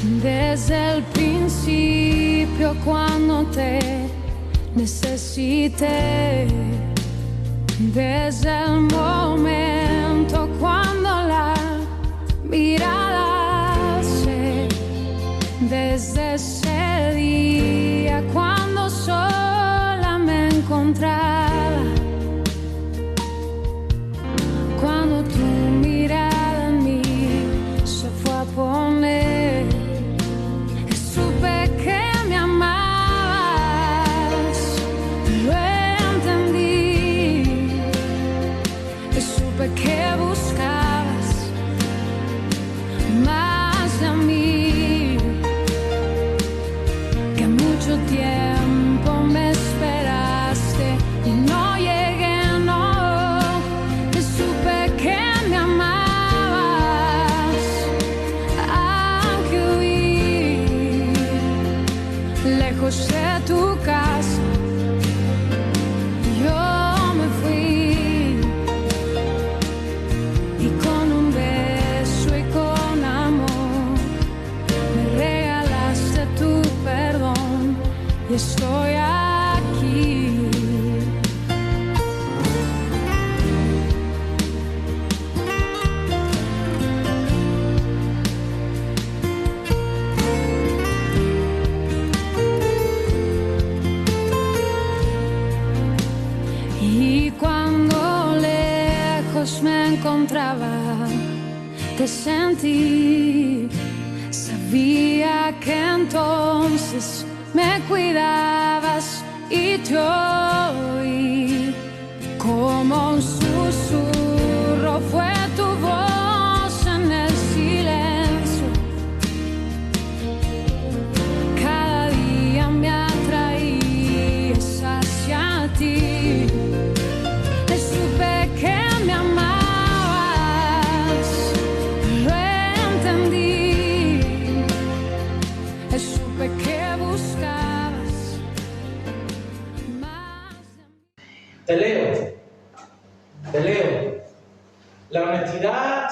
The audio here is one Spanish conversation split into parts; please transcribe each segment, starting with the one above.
Desde el principio cuando te necesité, desde el momento cuando la mirada alcé, desde ese día cuando sola me encontraba, cuando tu mirada en mí se fue a poner, supe que me amabas, lo entendí, supe que buscabas más de mí, que mucho tiempo me esperaste y no llegué, no, supe que me amabas, aunque huí lejos de tu casa, yo me fui, y con un beso y con amor me regalaste tu perdón, y estoy aquí. Y cuando lejos me encontraba, te sentí, sabía que entonces me cuidabas y te oí, como un susurro fue tu voz en el silencio, cada día me atraías hacia ti, supe que me amabas, lo entendí, supe que buscabas más de mí. Te leo. La honestidad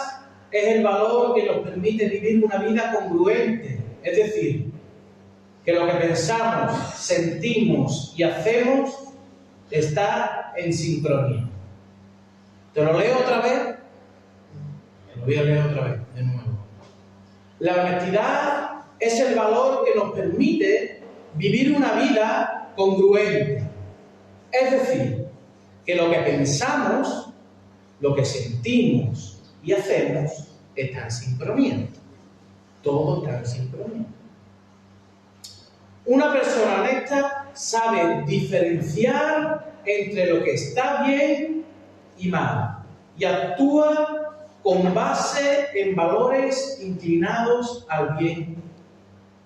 es el valor que nos permite vivir una vida congruente, es decir, que lo que pensamos, sentimos y hacemos está en sincronía. ¿Te lo leo otra vez? Te lo voy a leer otra vez, de nuevo. La honestidad es el valor que nos permite vivir una vida congruente. Es decir, que lo que pensamos, lo que sentimos y hacemos está en sincronía. Todo está en sincronía. Una persona honesta sabe diferenciar entre lo que está bien y mal y actúa con base en valores inclinados al bien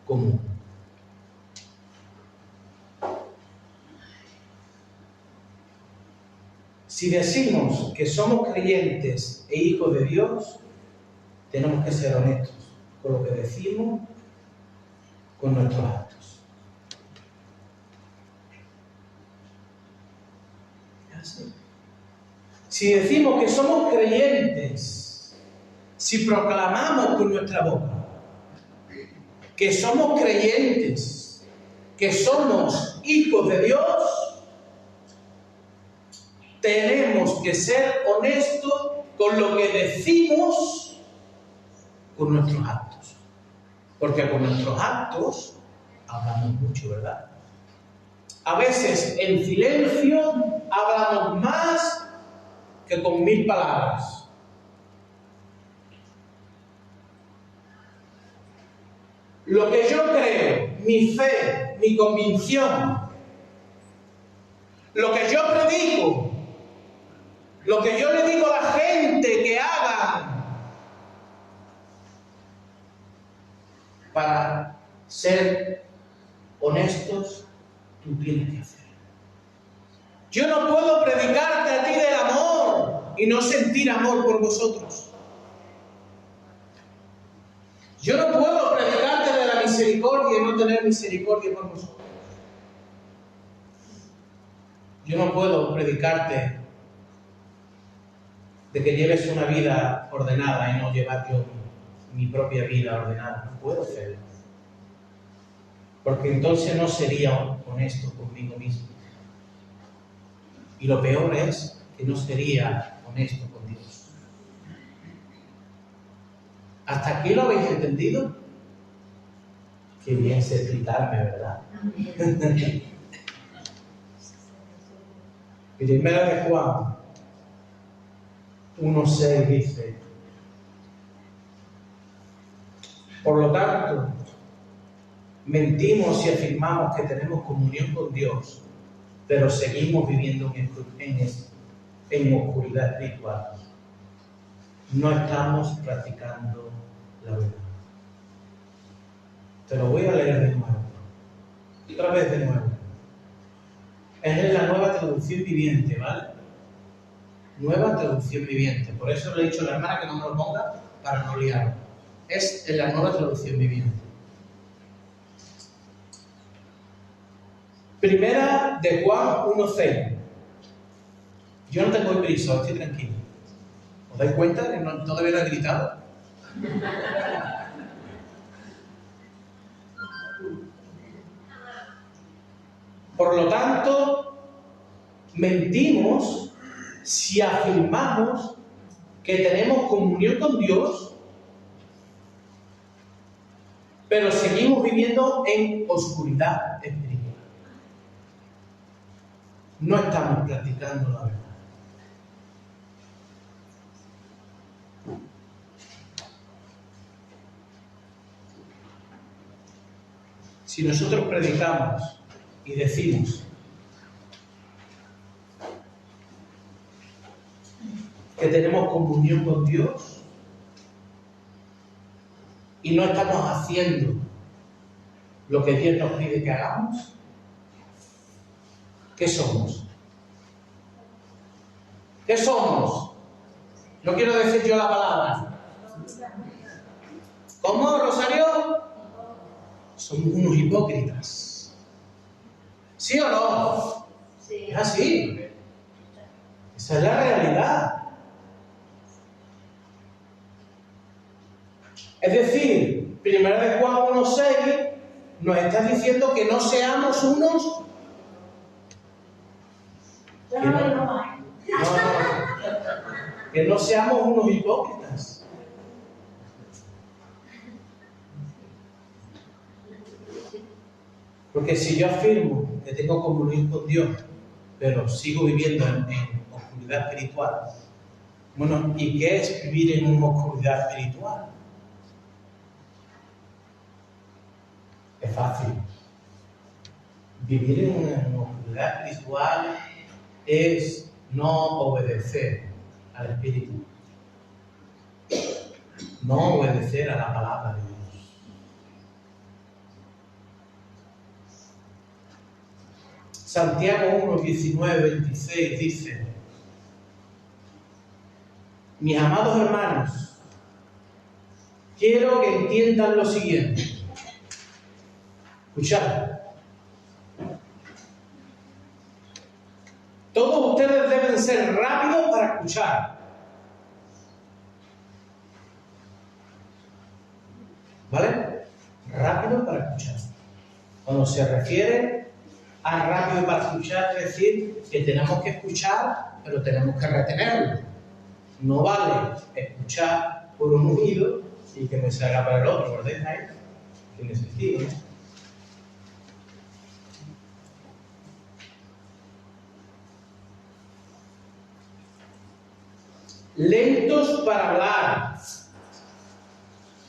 común. Si decimos que somos creyentes e hijos de Dios, tenemos que ser honestos con lo que decimos, con nuestros actos. ¿Es así? Si decimos que somos creyentes, si proclamamos con nuestra boca que somos creyentes, que somos hijos de Dios, tenemos que ser honestos con lo que decimos, con nuestros actos. Porque con nuestros actos hablamos mucho, ¿verdad? A veces en silencio hablamos más que con 1000 palabras. Lo que yo creo, mi fe, mi convicción, lo que yo predico, lo que yo le digo a la gente que hagan para ser honestos, tú tienes que hacer. Yo no puedo predicarte a ti del amor y no sentir amor por vosotros. Yo no puedo predicarte de la misericordia y no tener misericordia por vosotros. Yo no puedo predicarte de que lleves una vida ordenada y no llevar yo mi propia vida ordenada. No puedo hacerlo. porque entonces no sería honesto conmigo mismo. Y lo peor es que no sería honesto con Dios. ¿Hasta aquí lo habéis entendido? Qué bien sé explicarme, ¿verdad? Primera de Juan 1:6 dice: por lo tanto, mentimos si afirmamos que tenemos comunión con Dios, pero seguimos viviendo en oscuridad espiritual. No estamos practicando la verdad. Te lo voy a leer de nuevo. Otra vez de nuevo. Es en la Nueva Traducción Viviente, ¿vale? Nueva Traducción Viviente. Por eso le he dicho a la hermana que no me lo ponga para no liarlo. Es en la Nueva Traducción Viviente. Primera de Juan 1:6. Yo no tengo prisa, estoy tranquilo. ¿Os dais cuenta que todavía no he gritado? Por lo tanto, mentimos si afirmamos que tenemos comunión con Dios, pero seguimos viviendo en oscuridad espiritual. No estamos practicando la verdad. Si nosotros predicamos y decimos que tenemos comunión con Dios y no estamos haciendo lo que Dios nos pide que hagamos, ¿qué somos? ¿Qué somos? No quiero decir yo la palabra. ¿Cómo, Rosario? Somos unos hipócritas. ¿Sí o no? Sí. Es así. Esa es la realidad. Es decir, Primera de Juan 1:6 nos está diciendo que no seamos unos... que no seamos unos hipócritas. Porque si yo afirmo que tengo comunión con Dios, pero sigo viviendo en oscuridad espiritual, bueno, ¿y qué es vivir en una oscuridad espiritual? Es fácil. Vivir en una oscuridad espiritual es no obedecer al Espíritu, no obedecer a la palabra de Dios. Santiago 1:19-26 dice: mis amados hermanos, quiero que entiendan lo siguiente. Escuchad. Todos ustedes deben ser rápidos para escuchar. ¿Vale? Rápido para escuchar. Cuando se refiere a rápido para escuchar, es decir, que tenemos que escuchar, pero tenemos que retenerlo. No vale escuchar por un oído y que me salga para el otro, ¿verdad? Ahí tiene sentido, ¿no? Lentos para hablar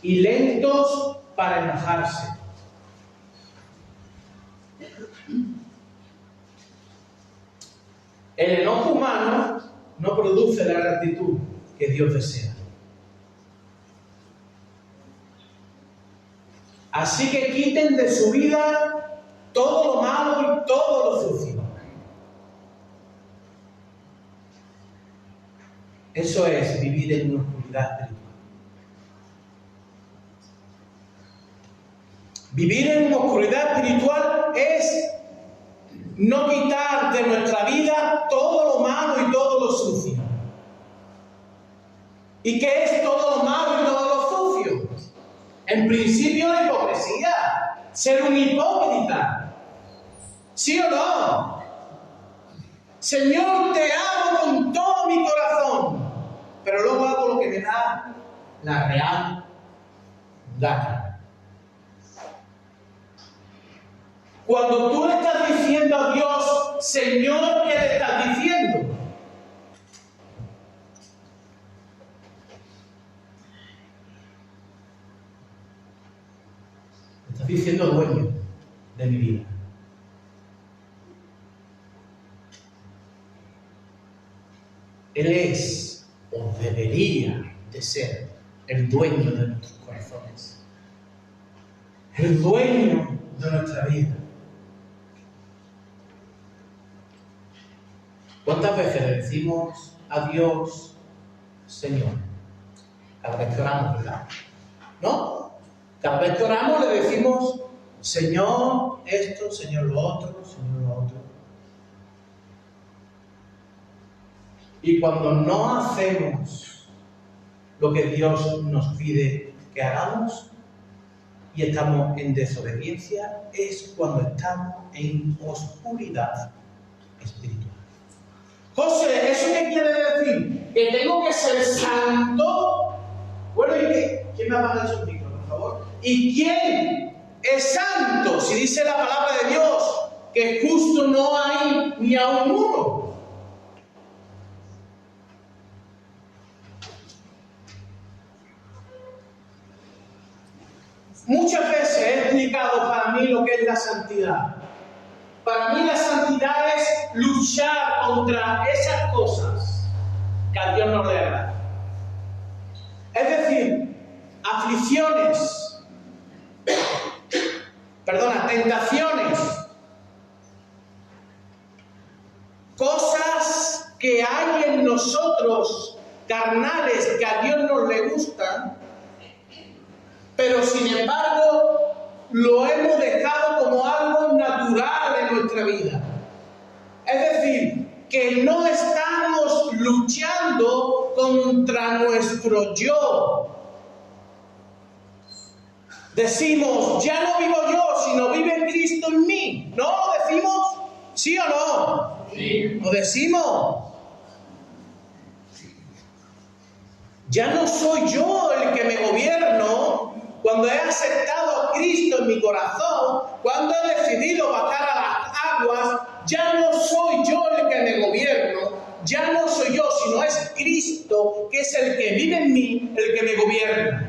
y lentos para enojarse. El enojo humano no produce la rectitud que Dios desea. Así que quiten de su vida todo lo malo y todo lo sucio. Eso es vivir en una oscuridad espiritual. Vivir en una oscuridad espiritual es no quitar de nuestra vida todo lo malo y todo lo sucio. ¿Y qué es todo lo malo y todo lo sucio? En principio, la hipocresía. ser un hipócrita. ¿Sí o no? Señor, te amo con todo mi corazón, pero luego hago lo que me da la real gana. Cuando tú le estás diciendo a Dios, Señor, ¿qué le estás diciendo? Le estás diciendo dueño de mi vida. Él es, o debería de ser, el dueño de nuestros corazones. El dueño de nuestra vida. ¿Cuántas veces le decimos a Dios, Señor? Cada vez que oramos, ¿verdad? ¿No? Cada vez que oramos le decimos, Señor esto, Señor lo otro, Señor lo otro. Y cuando no hacemos lo que Dios nos pide que hagamos y estamos en desobediencia, es cuando estamos en oscuridad espiritual. José, ¿eso qué quiere decir? ¿Que tengo que ser santo? Bueno, ¿y qué? ¿Quién me apaga el micro, por favor? ¿Y quién es santo? Si dice la palabra de Dios que justo no hay ni aun uno. Muchas veces he explicado para mí lo que es la santidad. Para mí la santidad es luchar contra esas cosas que a Dios no le agrada. Es decir, aflicciones, tentaciones, cosas que hay en nosotros carnales que a Dios no le gustan, pero sin embargo lo hemos dejado como algo natural en nuestra vida. Es decir, que no estamos luchando contra nuestro yo. Decimos, ya no vivo yo, sino vive Cristo en mí. ¿No lo decimos? ¿Sí o no? Sí. ¿Lo decimos? Ya no soy yo el que me gobierno. Cuando he aceptado a Cristo en mi corazón, cuando he decidido bajar a las aguas, ya no soy yo el que me gobierno, ya no soy yo, sino es Cristo, que es el que vive en mí, el que me gobierna.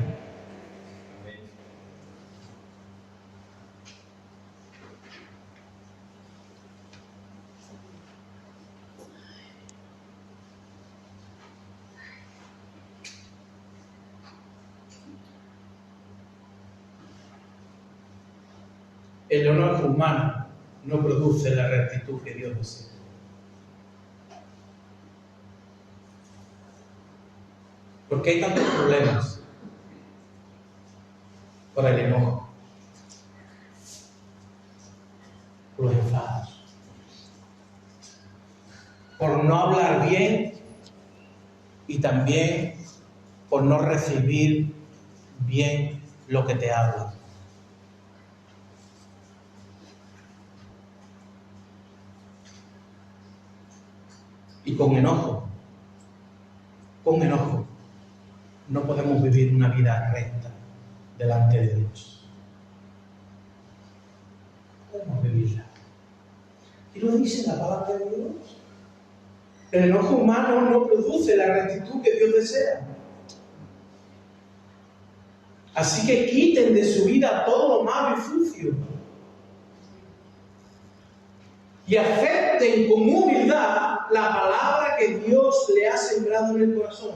El honor humano no produce la rectitud que Dios desea. ¿Por qué hay tantos problemas? Por el enojo, por los enfados, por no hablar bien y también por no recibir bien lo que te habla. Y con enojo, no podemos vivir una vida recta delante de Dios. Podemos vivirla. Y lo dice la palabra de Dios. El enojo humano no produce la rectitud que Dios desea. Así que quiten de su vida todo lo malo y sucio. Y acepten con humildad la palabra que Dios le ha sembrado en el corazón,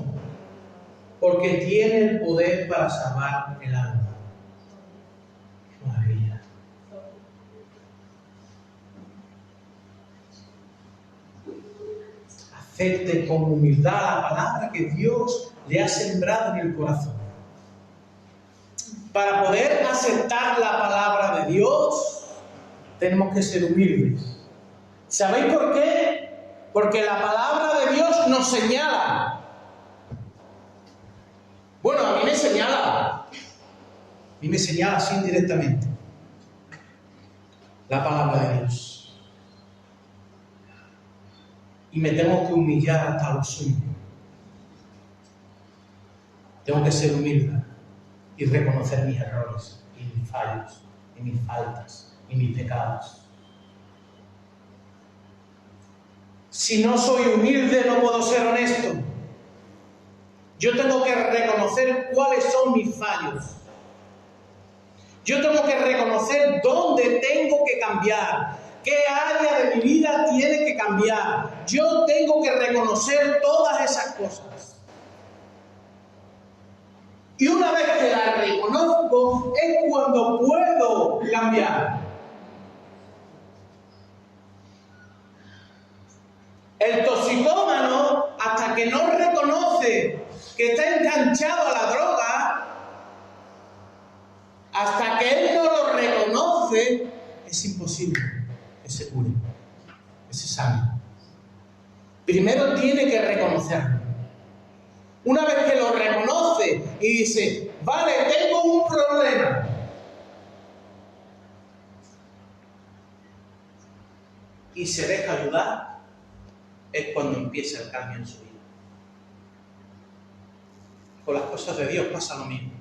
porque tiene el poder para salvar el alma. ¡Qué maravilla! Acepten con humildad la palabra que Dios le ha sembrado en el corazón. Para poder aceptar la palabra de Dios, tenemos que ser humildes. ¿Sabéis por qué? Porque la palabra de Dios nos señala. Bueno, a mí me señala. A mí me señala así indirectamente. la palabra de Dios. Y me tengo que humillar hasta lo sumo. Tengo que ser humilde y reconocer mis errores y mis fallos y mis faltas y mis pecados. Si no soy humilde, no puedo ser honesto. Yo tengo que reconocer cuáles son mis fallos. Yo tengo que reconocer dónde tengo que cambiar, qué área de mi vida tiene que cambiar. Yo tengo que reconocer todas esas cosas. Y una vez que las reconozco, es cuando puedo cambiar. El toxicómano, hasta que no reconoce que está enganchado a la droga, hasta que él no lo reconoce, es imposible que se cure, que se sane. Primero tiene que reconocerlo. Una vez que lo reconoce y dice, vale, tengo un problema, y se deja ayudar, es cuando empieza el cambio en su vida. Con las cosas de Dios pasa lo mismo.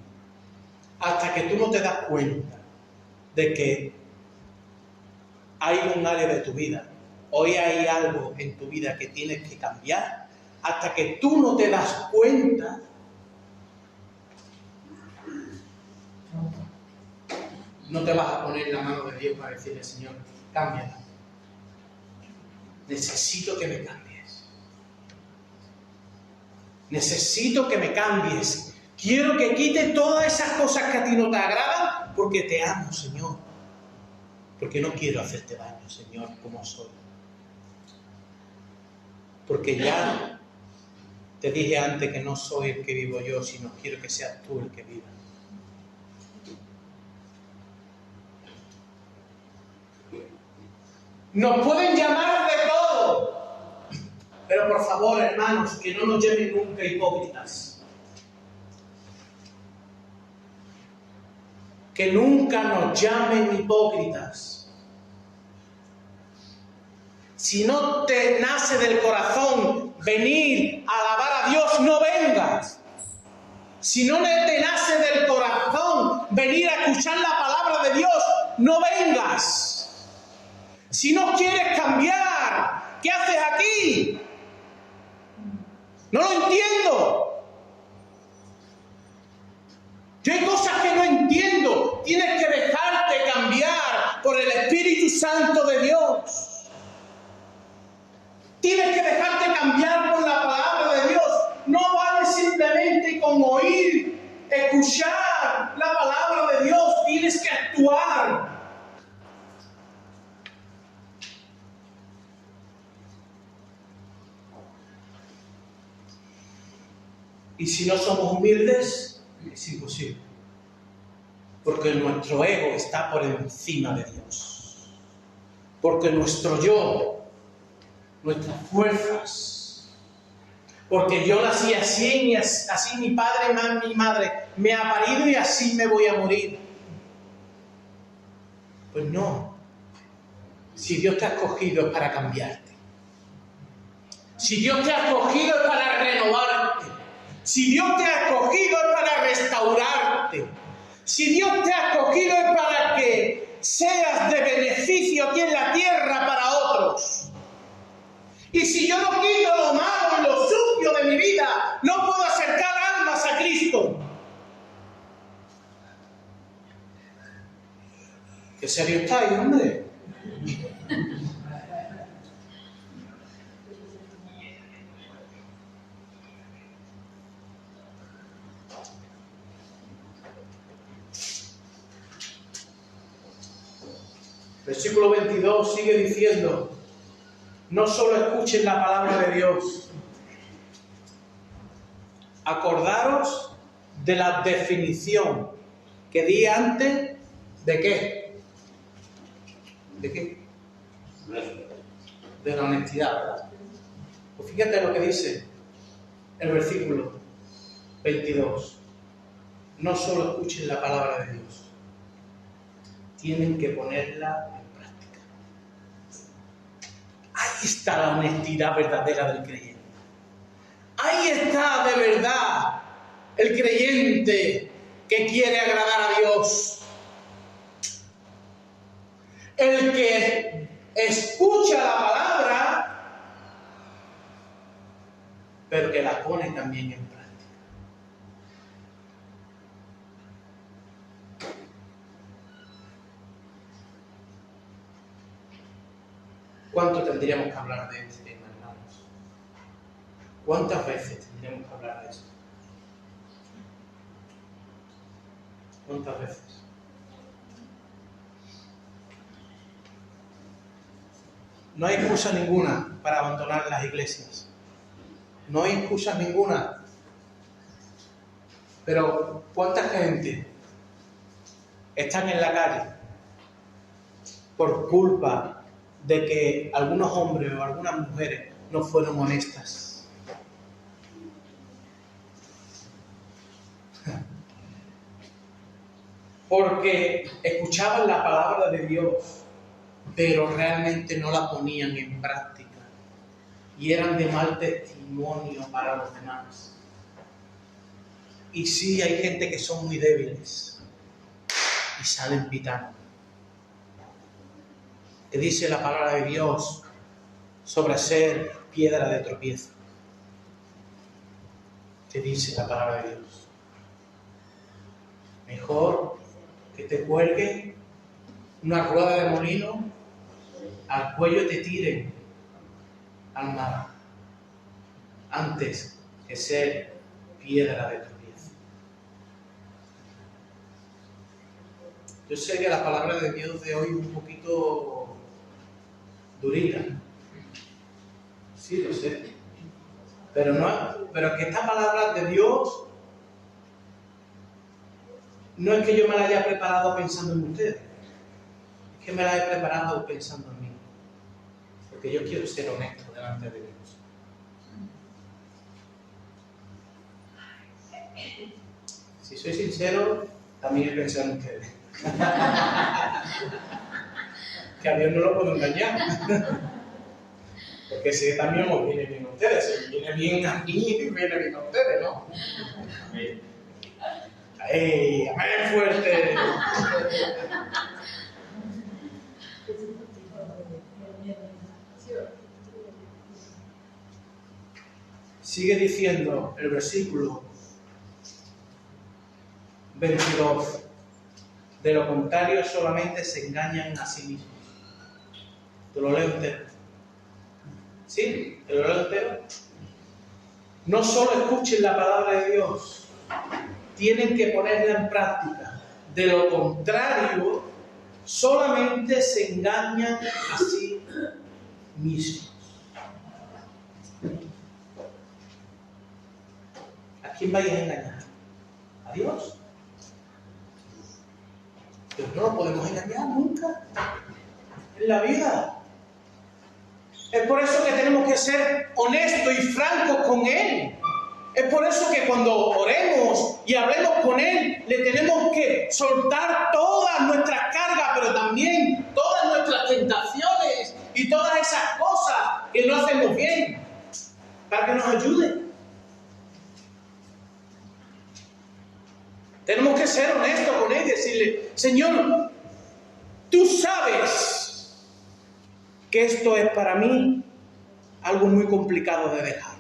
Hasta que tú no te das cuenta de que hay un área de tu vida, hoy hay algo en tu vida que tienes que cambiar, hasta que tú no te das cuenta, no te vas a poner la mano de Dios para decirle, Señor, cámbiame. Necesito que me cambies. Necesito que me cambies. Quiero que quites todas esas cosas que a ti no te agradan, porque te amo, Señor. Porque no quiero hacerte daño, Señor, como soy. Porque ya te dije antes que no soy el que vivo yo, sino quiero que seas tú el que viva. Nos pueden llamar de todo, pero por favor, hermanos, que no nos llamen nunca hipócritas. Que nunca nos llamen hipócritas. Si no te nace del corazón venir a alabar a Dios, no vengas. Si no te nace del corazón venir a escuchar la palabra de Dios, no vengas. Si no quieres cambiar, ¿qué haces aquí? No lo entiendo. Yo hay cosas que no entiendo. Tienes que dejarte cambiar por el Espíritu Santo de Dios. Tienes que dejarte cambiar por la palabra de Dios. No vale simplemente con oír, escuchar la palabra de Dios. Tienes que actuar. Y si no somos humildes, es imposible. Porque nuestro ego está por encima de Dios. Porque nuestro yo, nuestras fuerzas, porque yo nací así, así mi padre, mi madre me ha parido y así me voy a morir. Pues no. Si Dios te ha escogido es para cambiarte. Si Dios te ha escogido es para renovarte. Si Dios te ha escogido es para restaurarte. Si Dios te ha escogido es para que seas de beneficio aquí en la tierra para otros. Y si yo no quito lo malo y lo sucio de mi vida, no puedo acercar almas a Cristo. ¿Qué serio estáis, hombre? Versículo 22 sigue diciendo, no solo escuchen la palabra de Dios, acordaros de la definición que di antes, ¿de qué? ¿De qué? De la honestidad, ¿verdad? Pues fíjate lo que dice el versículo 22. No solo escuchen la palabra de Dios, tienen que ponerla en práctica. está la honestidad verdadera del creyente. Ahí está de verdad el creyente que quiere agradar a Dios. El que escucha la palabra, pero que la pone también en práctica. ¿Cuánto tendríamos que hablar de este tema, hermanos? ¿Cuántas veces tendríamos que hablar de esto? ¿Cuántas veces? No hay excusa ninguna para abandonar las iglesias. No hay excusa ninguna. Pero ¿cuánta gente están en la calle por culpa de que algunos hombres o algunas mujeres no fueron honestas? Porque escuchaban la palabra de Dios, pero realmente no la ponían en práctica y eran de mal testimonio para los demás. Y sí, hay gente que son muy débiles y salen pitando. ¿Qué dice la palabra de Dios sobre ser piedra de tropiezo? ¿Qué dice la palabra de Dios? Mejor que te cuelgue una rueda de molino, al cuello te tiren al mar, antes que ser piedra de tropiezo. Yo sé que la palabra de Dios de hoy es un poquito durita. Sí, lo sé. Pero que esta palabra de Dios no es que yo me la haya preparado pensando en ustedes, es que me la he preparado pensando en mí. Porque yo quiero ser honesto delante de Dios. Si soy sincero, también he pensado en ustedes. Que a Dios no lo puedo engañar. Porque si también os viene bien a ustedes, si viene bien a mí, viene bien a ustedes, ¿no? ¡Ey! ¡Amén fuerte! Sigue diciendo el versículo 22. De lo contrario, solamente se engañan a sí mismos. Te lo leo entero. ¿Sí? ¿Te lo leo entero? No solo escuchen la palabra de Dios, tienen que ponerla en práctica. De lo contrario, solamente se engañan a sí mismos. ¿A quién vais a engañar? ¿A Dios? Dios no lo podemos engañar nunca en la vida. Es por eso que tenemos que ser honestos y francos con Él. Es por eso que cuando oremos y hablemos con Él, le tenemos que soltar todas nuestras cargas, pero también todas nuestras tentaciones y todas esas cosas que no hacemos bien, para que nos ayude. Tenemos que ser honestos con Él y decirle: Señor, tú sabes que esto es para mí algo muy complicado de dejar.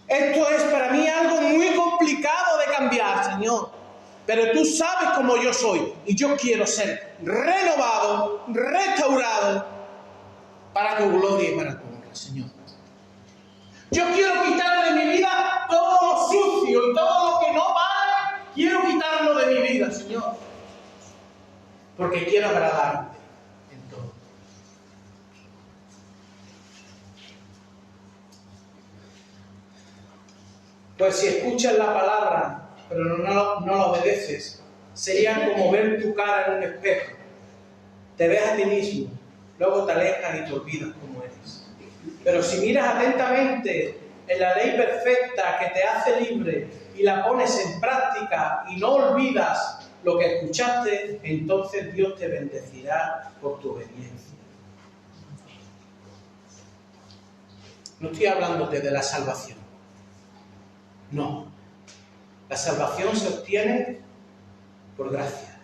Esto es para mí algo muy complicado de cambiar, Señor. Pero tú sabes cómo yo soy y yo quiero ser renovado, restaurado para tu gloria y para tu honra, Señor. Yo quiero quitar de mi vida todo lo sucio y todo lo que no vale. Quiero quitarlo de mi vida, Señor. Porque quiero agradarte en todo. Pues si escuchas la palabra, pero no la obedeces, sería como ver tu cara en un espejo. Te ves a ti mismo, luego te alejas y te olvidas cómo eres. Pero si miras atentamente en la ley perfecta que te hace libre y la pones en práctica y no olvidas lo que escuchaste, entonces Dios te bendecirá por tu obediencia. No estoy hablándote de la salvación. No. La salvación se obtiene por gracia.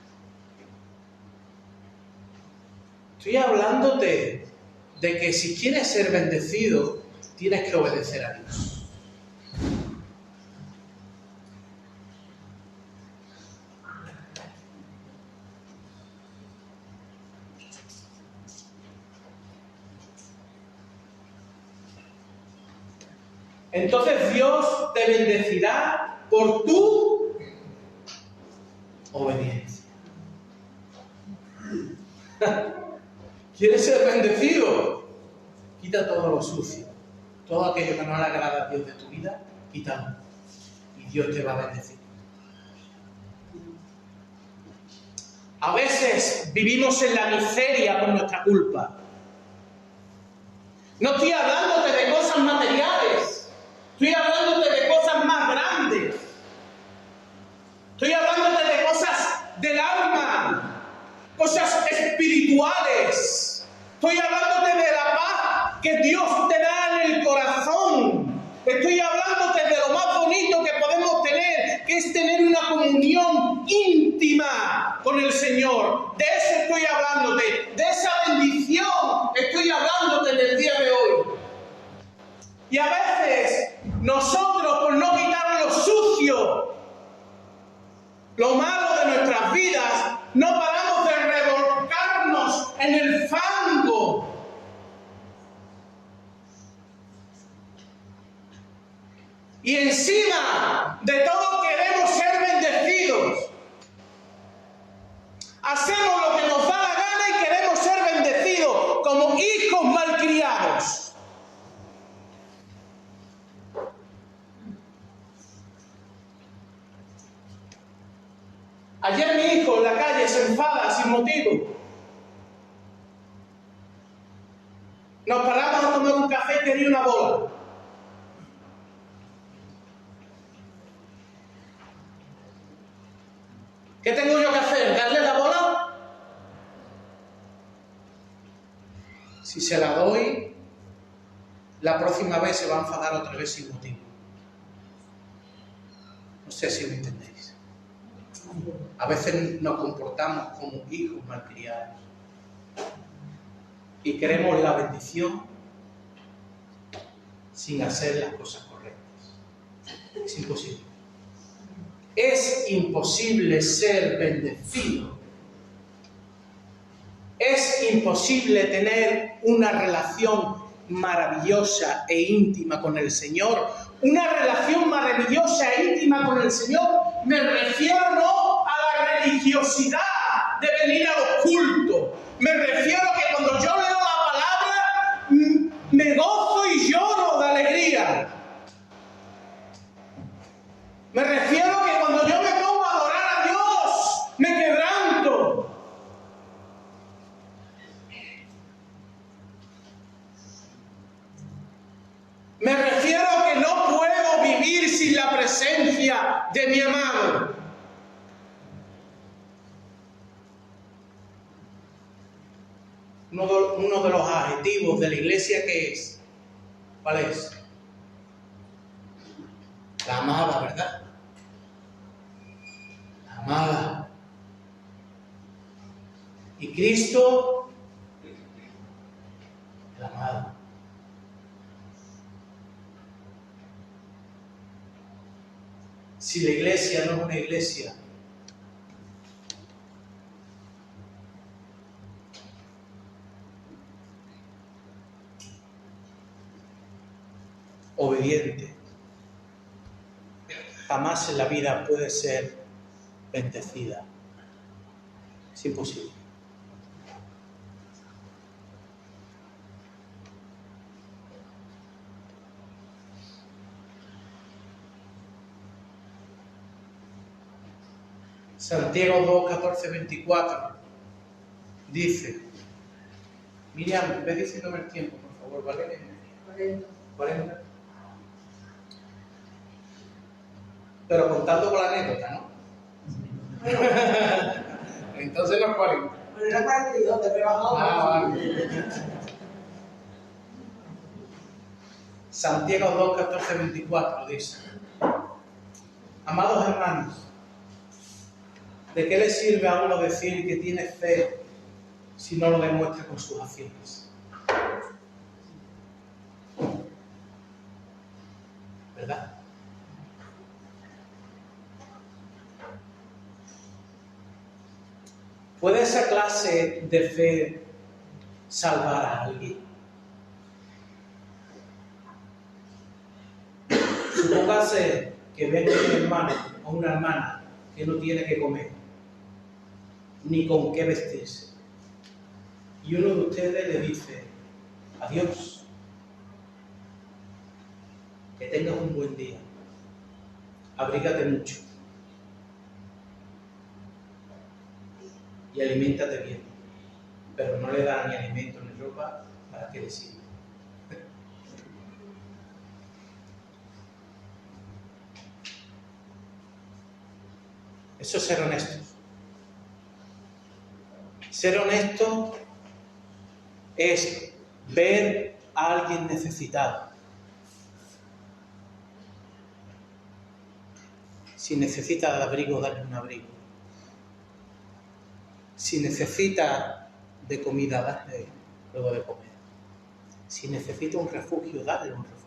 Estoy hablándote de que si quieres ser bendecido, tienes que obedecer a Dios. Entonces Dios te bendecirá por tu obediencia. ¿Quieres ser bendecido? Quita todo lo sucio. Todo aquello que no le agrada a Dios de tu vida, quítalo. Y Dios te va a bendecir. A veces vivimos en la miseria por nuestra culpa. No estoy hablándote de cosas materiales. Estoy hablándote de cosas más grandes. Estoy hablándote de cosas del alma, cosas espirituales. Estoy hablándote de la paz que Dios te da en el corazón. Estoy hablándote de lo más bonito que podemos tener, que es tener una comunión íntima con el Señor. De eso estoy hablándote, de esa bendición estoy hablándote en el día de hoy. Y a veces nosotros, por no quitar lo sucio, lo malo de nuestras vidas, no paramos de revolcarnos en el fango. Y encima de todo queremos ser bendecidos. Hacemos lo que nos da la gana y queremos ser bendecidos como hijos malcriados. Ayer mi hijo en la calle se enfada sin motivo. Nos paramos a tomar un café y quería una bola. ¿Qué tengo yo que hacer? ¿Darle la bola? Si se la doy, la próxima vez se va a enfadar otra vez sin motivo. No sé si lo entendéis. A veces nos comportamos como hijos malcriados y queremos la bendición sin hacer las cosas correctas. Es imposible. Es imposible ser bendecido. Es imposible tener una relación maravillosa e íntima con el Señor. Una relación maravillosa e íntima con el Señor, me refiero no a la religiosidad de venir a los cultos. Me refiero a que cuando yo leo la palabra, me gozo y lloro de alegría. Me refiero a que cuando yo me pongo a adorar a Dios, me quebranto. Me refiero a que no puedo vivir sin la presencia de mi amado. Uno de los adjetivos de la iglesia que es, ¿cuál es? La amada, ¿verdad? La amada. Y Cristo, el amado. Si la iglesia no es una iglesia obediente, jamás en la vida puede ser bendecida. Es imposible. Santiago 2, 14, 24 dice, Miriam, ve diciéndome el tiempo, por favor, ¿vale? 40. Pero contando con la anécdota, ¿no? Entonces no es 40. Pero era 42, te rebajó. Vale. Santiago 2, 14, 24 dice: amados hermanos, ¿de qué le sirve a uno decir que tiene fe si no lo demuestra con sus acciones? ¿Verdad? ¿Puede esa clase de fe salvar a alguien? Supóngase que venga un hermano o una hermana que no tiene que comer, ni con qué vestirse. Y uno de ustedes le dice: adiós, que tengas un buen día, abrígate mucho y aliméntate bien, pero no le da ni alimento ni ropa, ¿para qué le sirve? Eso es ser honestos. Ser honesto es ver a alguien necesitado. Si necesita de abrigo, darle un abrigo. Si necesita de comida, darle luego de comer. Si necesita un refugio, darle un refugio.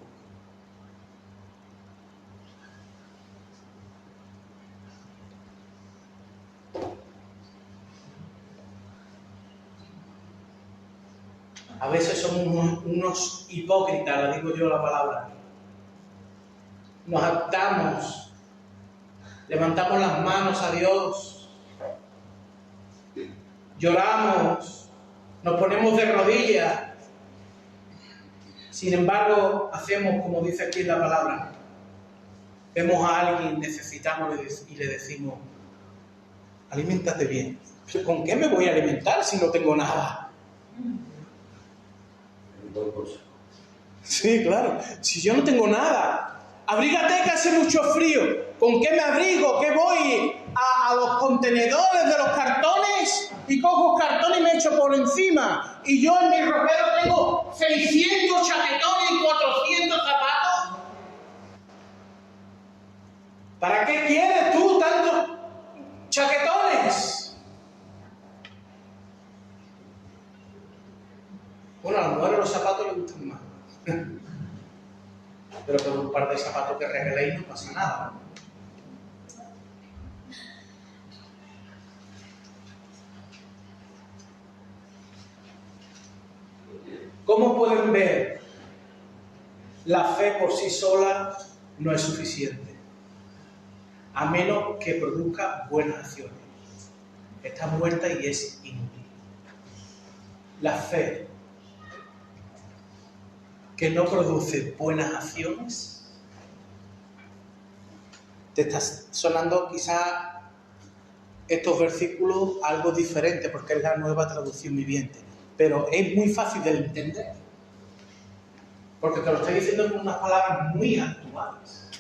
A veces somos unos hipócritas, la digo yo la palabra. Nos actamos, levantamos las manos a Dios, lloramos, nos ponemos de rodillas. Sin embargo, hacemos como dice aquí en la palabra. Vemos a alguien necesitado y le decimos: aliméntate bien. ¿Con qué me voy a alimentar si no tengo nada? Sí, claro. Si yo no tengo nada, abrígate que hace mucho frío. ¿Con qué me abrigo? ¿Qué voy a los contenedores de los cartones y cojo cartones y me echo por encima? Y yo en mi ropero tengo 600 chaquetones y 400 zapatos. ¿Para qué quieres tú tantos chaquetones? Bueno, a las mujeres los zapatos les gustan más. Pero con un par de zapatos que regaléis no pasa nada. ¿Cómo pueden ver? La fe por sí sola no es suficiente, a menos que produzca buenas acciones. Está muerta y es inútil. La fe que no produce buenas acciones, te está sonando quizá estos versículos algo diferente porque es la Nueva Traducción Viviente, pero es muy fácil de entender, porque te lo estoy diciendo con unas palabras muy actuales.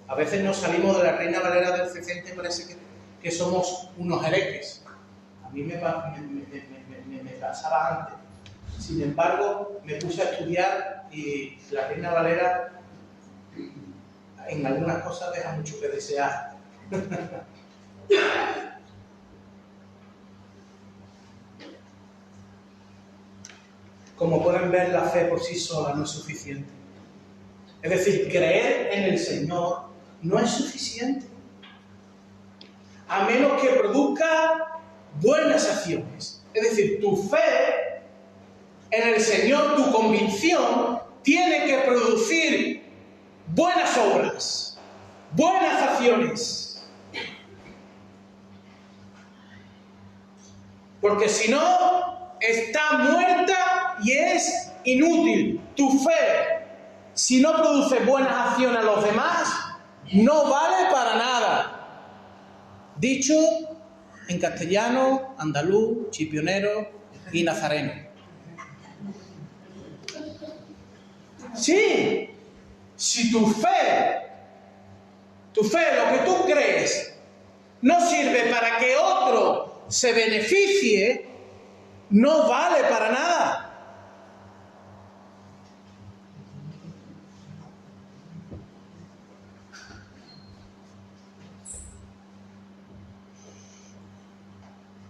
A veces nos salimos de la Reina Valera del 60 y parece que somos unos herejes. A mí me pasaba antes. Sin embargo, me puse a estudiar y la Reina Valera en algunas cosas deja mucho que desear. Como pueden ver, la fe por sí sola no es suficiente. Es decir, creer en el Señor no es suficiente, a menos que produzca buenas acciones. Es decir, tu fe en el Señor, tu convicción, tiene que producir buenas obras, buenas acciones. Porque si no, está muerta y es inútil. Tu fe, si no produce buenas acciones a los demás, no vale para nada. Dicho en castellano, andaluz, chipionero y nazareno. Sí, si tu fe, lo que tú crees, no sirve para que otro se beneficie, no vale para nada.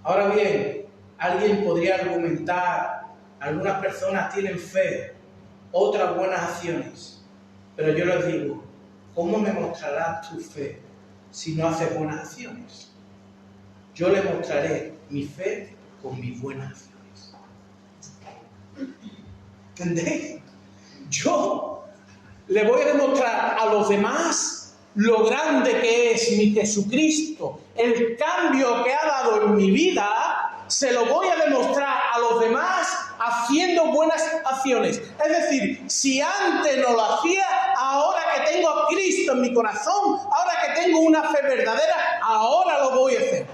Ahora bien, alguien podría argumentar, algunas personas tienen fe, otras buenas acciones, pero yo les digo, ¿cómo me mostrarás tu fe si no haces buenas acciones? Yo le mostraré mi fe con mis buenas acciones. ¿Entendéis? Yo le voy a demostrar a los demás lo grande que es mi Jesucristo, el cambio que ha dado en mi vida, se lo voy a demostrar a los demás haciendo buenas acciones. Es decir, si antes no lo hacía, ahora que tengo a Cristo en mi corazón, ahora que tengo una fe verdadera, ahora lo voy a hacer.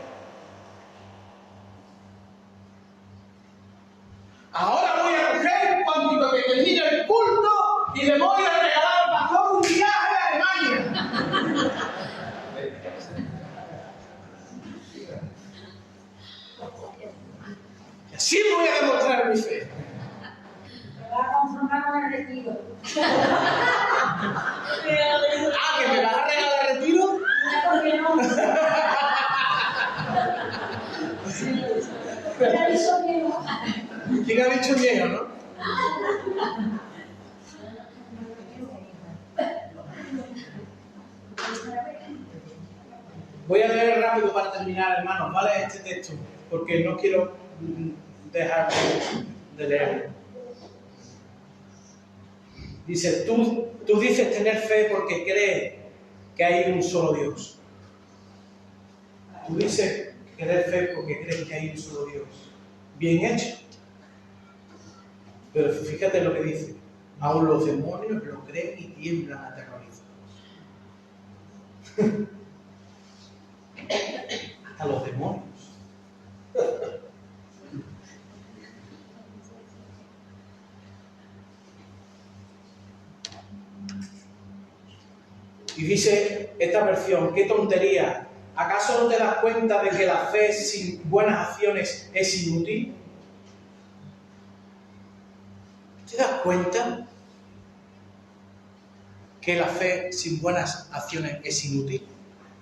Ahora voy a coger cuando que termine el culto y le voy a regalar al pastor un viaje a Alemania. Y así voy a demostrar mi fe. Me va a confrontar con el retiro. ¿Que me vas a regalar retiro? No, ¿por qué no? ¿Quién ha dicho que no? ¿Quién ha dicho miedo, no? Voy a leer rápido para terminar, hermanos, ¿vale? Este texto, porque no quiero dejar de leerlo. Dice, tú dices tener fe porque crees que hay un solo Dios. Tú dices tener fe porque crees que hay un solo Dios. Bien hecho. Pero fíjate lo que dice. Aún los demonios lo creen y tiemblan aterrorizados. Hasta los demonios. Y dice esta versión, qué tontería. ¿Acaso no te das cuenta de que la fe sin buenas acciones es inútil? ¿Te das cuenta que la fe sin buenas acciones es inútil?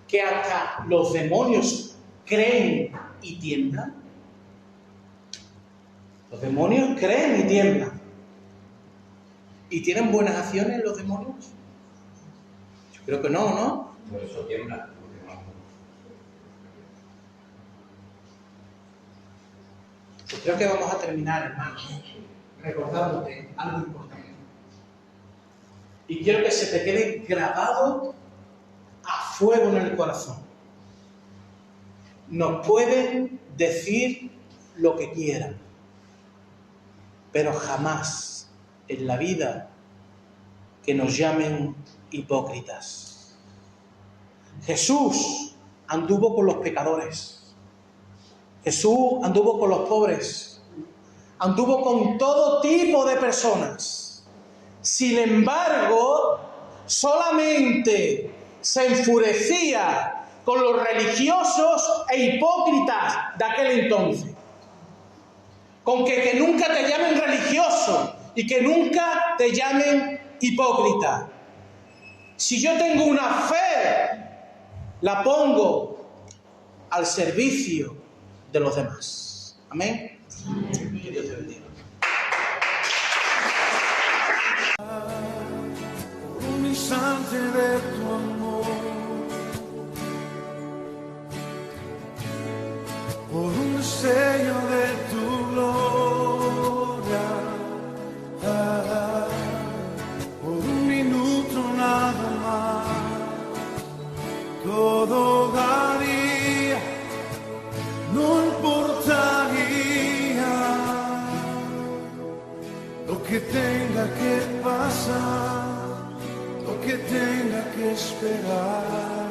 ¿Que hasta los demonios creen y tiemblan? Los demonios creen y tiemblan. ¿Y tienen buenas acciones los demonios? Yo creo que no, ¿no? Por eso tiemblan. Pues creo que vamos a terminar, hermanos, recordándote algo importante. Y quiero que se te quede grabado a fuego en el corazón. Nos pueden decir lo que quieran, pero jamás en la vida que nos llamen hipócritas. Jesús anduvo con los pecadores. Jesús anduvo con los pobres, anduvo con todo tipo de personas. Sin embargo, solamente se enfurecía con los religiosos e hipócritas de aquel entonces. Con que nunca te llamen religioso y que nunca te llamen hipócrita. Si yo tengo una fe, la pongo al servicio de los demás. Amén. Que Dios te bendiga. Un instante de tu amor, por un sello de tu gloria, por un minuto nada más, todo daría. No importaría lo que tenga que pasar, lo que tenga que esperar.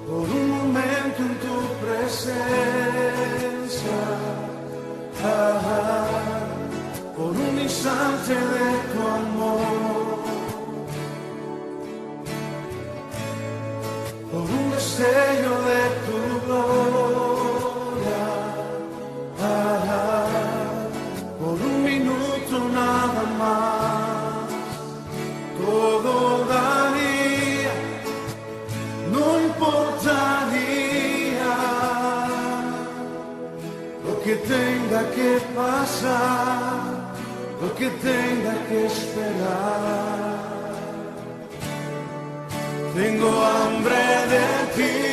Por un momento en tu presencia, por un instante de tu amor. Por un destello de tu gloria, por un minuto nada más, todo daría, que pasar, lo que tenga que esperar. Tengo hambre de ti.